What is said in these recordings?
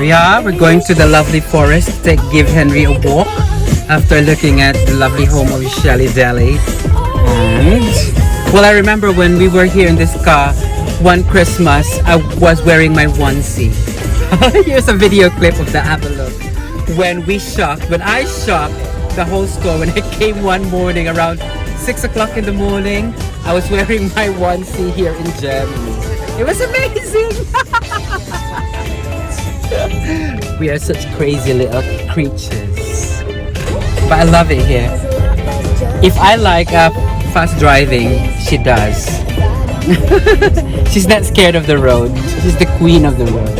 Yeah, we're going to the lovely forest to give Henry a walk after looking at the lovely home of Shelly Deli. And, well, I remember when we were here in this car one Christmas, I was wearing my onesie. Here's a video clip of that. Have a look. When I shopped the whole store, when I came one morning around 6 o'clock in the morning, I was wearing my onesie here in Germany. It was amazing. We are such crazy little creatures. But I love it here. If I like fast driving, she does. She's not scared of the road. She's the queen of the road.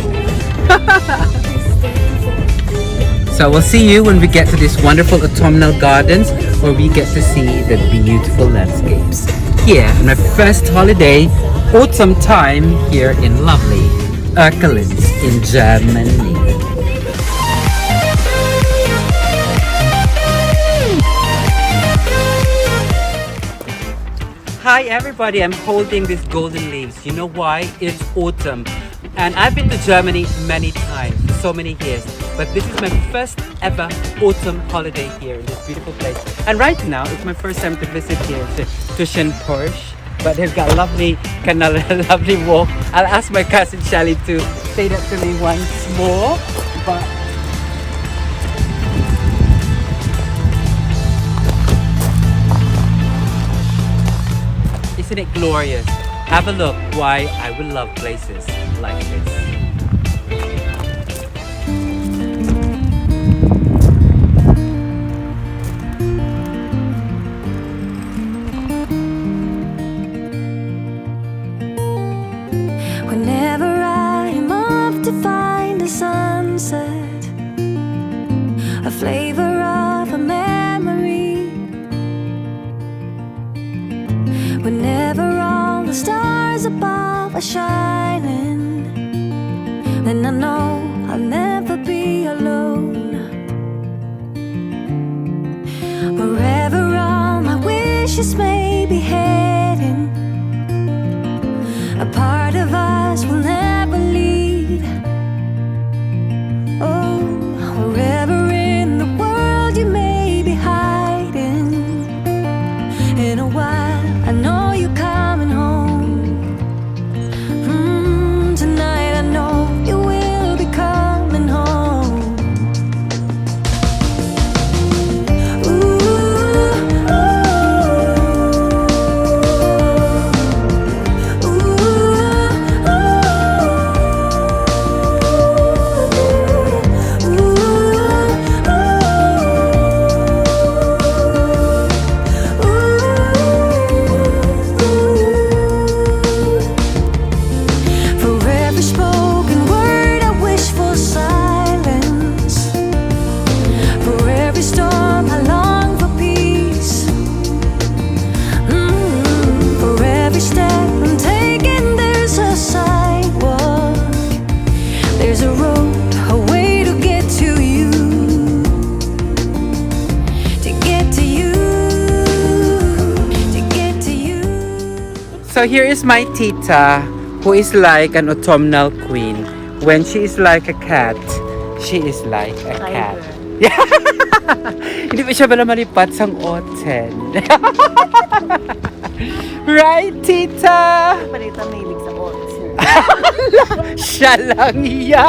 So we'll see you when we get to these wonderful autumnal gardens where we get to see the beautiful landscapes. Here on my first holiday, autumn time here in lovely Erkelenz in Germany. Hi everybody, I'm holding these golden leaves. You know why? It's autumn. And I've been to Germany many times, for so many years. But this is my first ever autumn holiday here in this beautiful place. And right now, it's my first time to visit here to Tuschenbroicher. But they've got lovely walk. I'll ask my cousin Shelly to say that to me once more. But isn't it glorious? Have a look why I would love places like this. Whenever I'm off to find a sunset, a flavor of a memory, whenever all the stars above are shining, then I know I'll never be alone. Wherever all my wishes may be heading, a part of us will never leave. Oh, wherever in the world you may be hiding, in a while I know you're coming home. Tonight I know you will be coming home. So here is my tita, who is like an autumnal queen. When she is like a cat, she is like a cat. Hindi pa siya bala malipat sang autumn. Right, tita? Balita mahilig sa autumn. Siya lang iya.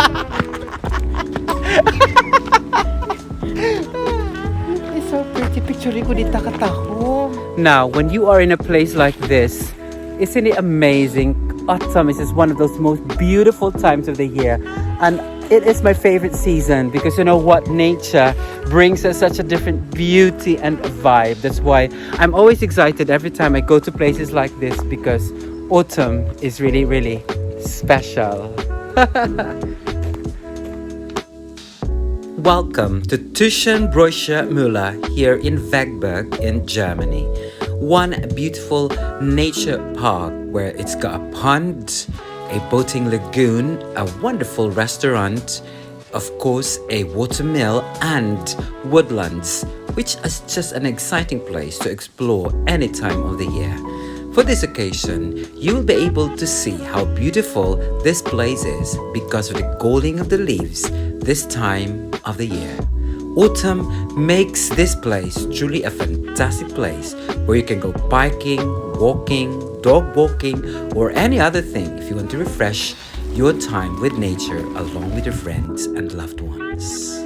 It's so pretty. Picturing ko dito kataho. Now, when you are in a place like this, isn't it amazing? Autumn is just one of those most beautiful times of the year. And it is my favorite season because you know what? Nature brings us such a different beauty and vibe. That's why I'm always excited every time I go to places like this because autumn is really, really special. Welcome to Tuschenbroicher Müller here in Wegberg in Germany. One beautiful nature park where it's got a pond, a boating lagoon, a wonderful restaurant, of course a watermill and woodlands, which is just an exciting place to explore any time of the year. For this occasion, you will be able to see how beautiful this place is because of the golding of the leaves, this time of the year. Autumn makes this place truly a fantastic place where you can go biking, walking, dog walking, or any other thing if you want to refresh your time with nature along with your friends and loved ones.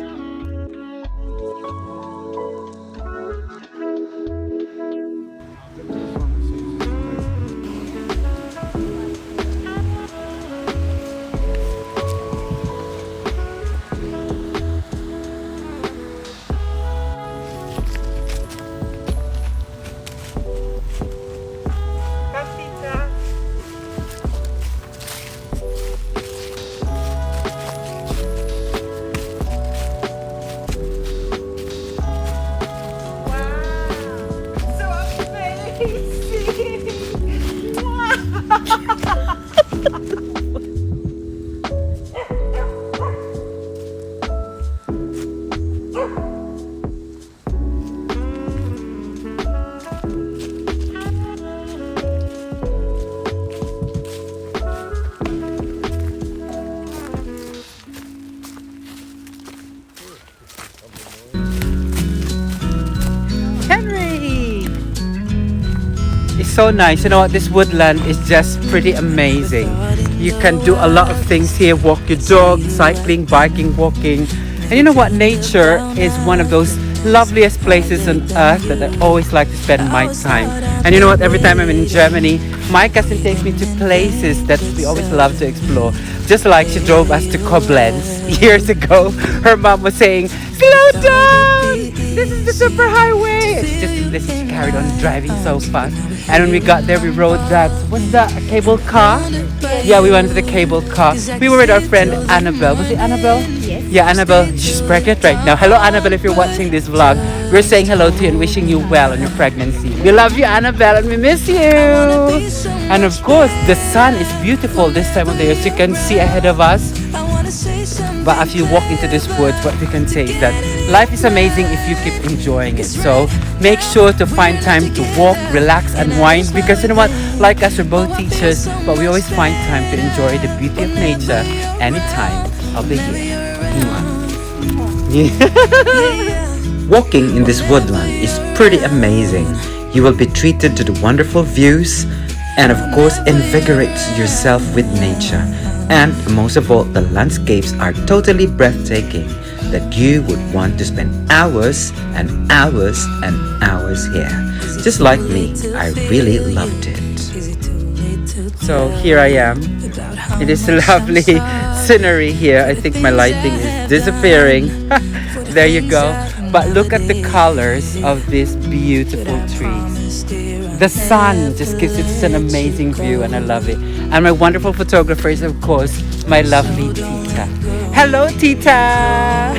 Henry! It's so nice. You know what? This woodland is just pretty amazing. You can do a lot of things here. Walk your dog, cycling, biking, walking. And you know what? Nature is one of those loveliest places on earth that I always like to spend my time. And you know what? Every time I'm in Germany, my cousin takes me to places that we always love to explore. Just like she drove us to Koblenz years ago. Her mom was saying, "Slow down! This is the super highway!" And she carried on driving so fast. And when we got there, we rode that, what's that, a cable car? Yeah, we went to the cable car. We were with our friend Annabelle. Was it Annabelle? Yes. Yeah, Annabelle, she's pregnant right now. Hello, Annabelle, if you're watching this vlog. We're saying hello to you and wishing you well on your pregnancy. We love you, Annabelle, and we miss you. And of course, the sun is beautiful this time of the year, as you can see ahead of us. But as you walk into this woods, what we can say is that life is amazing if you keep enjoying it. So make sure to find time to walk, relax, and wind. Because you know what? Like us, we're both teachers, but we always find time to enjoy the beauty of nature any time of the year. Walking in this woodland is pretty amazing. You will be treated to the wonderful views and of course invigorate yourself with nature. And most of all, the landscapes are totally breathtaking that you would want to spend hours and hours and hours here. Just like me, I really loved it. So here I am. It is lovely scenery here. I think my lighting is disappearing. There you go. But look at the colors of these beautiful trees. The sun just gives it such an amazing view and I love it. And my wonderful photographer is of course my lovely Tita. Hello Tita!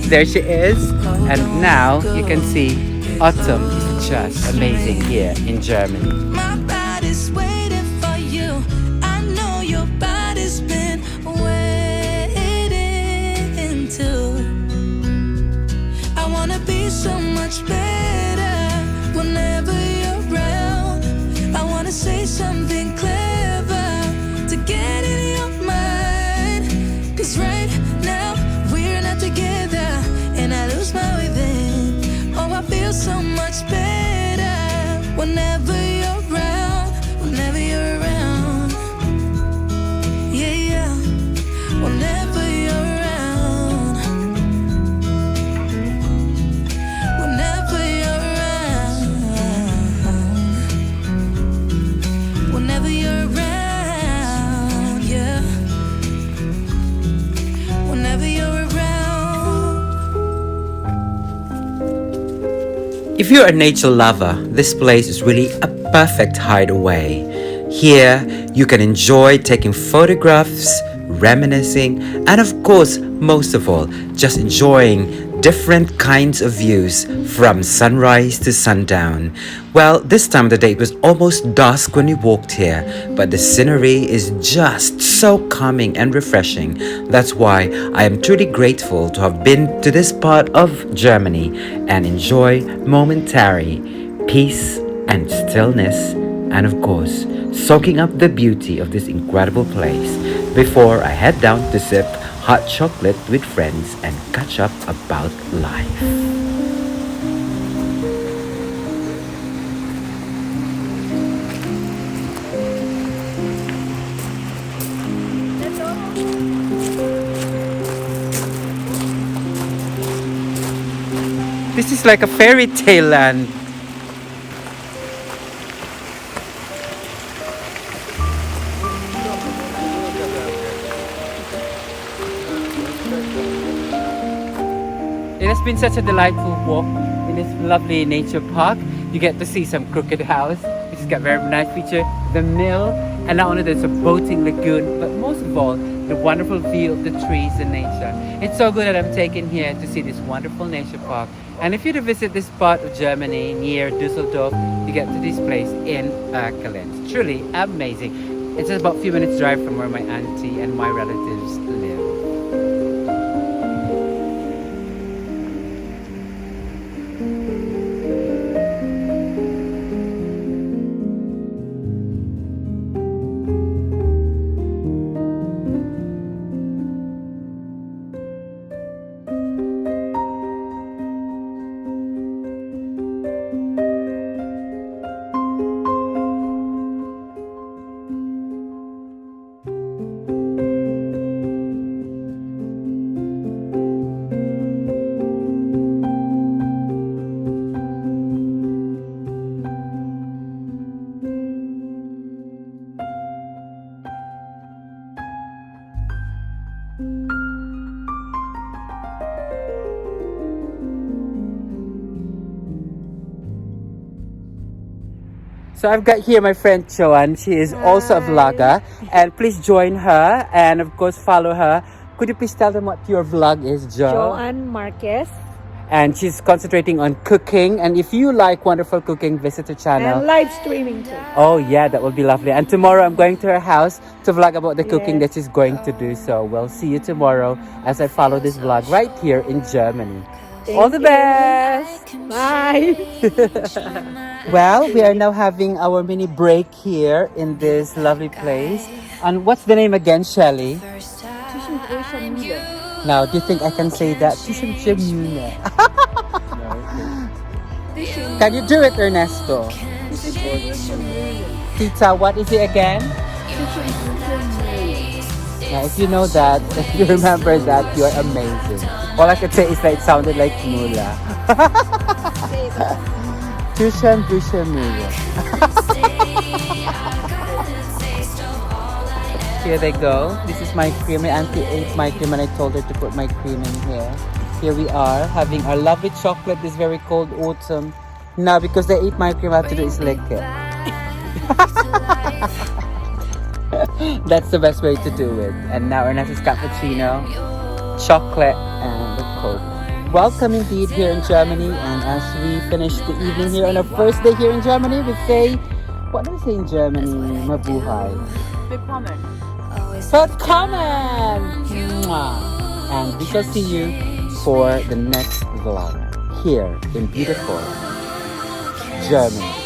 There she is. And now you can see autumn is just amazing here in Germany. My body's waiting for you. I know your body's been waiting too. I wanna be so much better whenever you're around. I wanna say something clever to get in your mind. 'Cause right now we're not together and I lose my way then. Oh, I feel so much better whenever you're around. Whenever you're around. Yeah, yeah. Whenever you're around. Whenever you're around. Whenever you're around, yeah. Whenever you're around. If you're a nature lover, this place is really a perfect hideaway. Here, you can enjoy taking photographs, reminiscing, and of course, most of all, just enjoying different kinds of views from sunrise to sundown. Well, this time of the day it was almost dusk when we walked here, but the scenery is just so calming and refreshing. That's why I am truly grateful to have been to this part of Germany and enjoy momentary peace and stillness, and of course, soaking up the beauty of this incredible place before I head down to sip hot chocolate with friends, and catch up about life. This is like a fairy tale land. It has been such a delightful walk in this lovely nature park. You get to see some crooked house, which has got very nice feature, the mill, and not only there's a boating lagoon, but most of all, the wonderful view of the trees and nature. It's so good that I'm taken here to see this wonderful nature park. And if you to visit this part of Germany near Düsseldorf, you get to this place in Erkelenz. Truly amazing. It's just about a few minutes drive from where my auntie and my relatives live. So I've got here my friend Joanne. She is also a vlogger, and please join her and of course follow her. Could you please tell them what your vlog is, Jo? Joanne Marquez. And she's concentrating on cooking. And if you like wonderful cooking, visit her channel. And live streaming too. Oh yeah, that would be lovely. And tomorrow I'm going to her house to vlog about the cooking that she's going to do. So we'll see you tomorrow as I follow this vlog right here in Germany. All the best! Bye! Well, we are now having our mini break here in this lovely place. And what's the name again, Shelly? Tuschenbroicher. Now, do you think I can say that? Tuschenbroicher. Can you do it, Ernesto? Tita, what is it again? Now, if you know that, if you remember that, you're amazing. All I could say is that it sounded like mula. Tuschenbroicher. Here they go. This is my cream. My auntie ate my cream and I told her to put my cream in here. Here we are having our lovely chocolate this very cold autumn. Now because they ate my cream, I have to do is lick it. That's the best way to do it. And now Ernesto's cappuccino, chocolate, and the Coke. Welcome indeed here in Germany. And as we finish the evening here on our first day here in Germany, we say, what do we say in Germany? Mabuhay. Willkommen. Willkommen! And we shall see you for the next vlog here in beautiful Germany.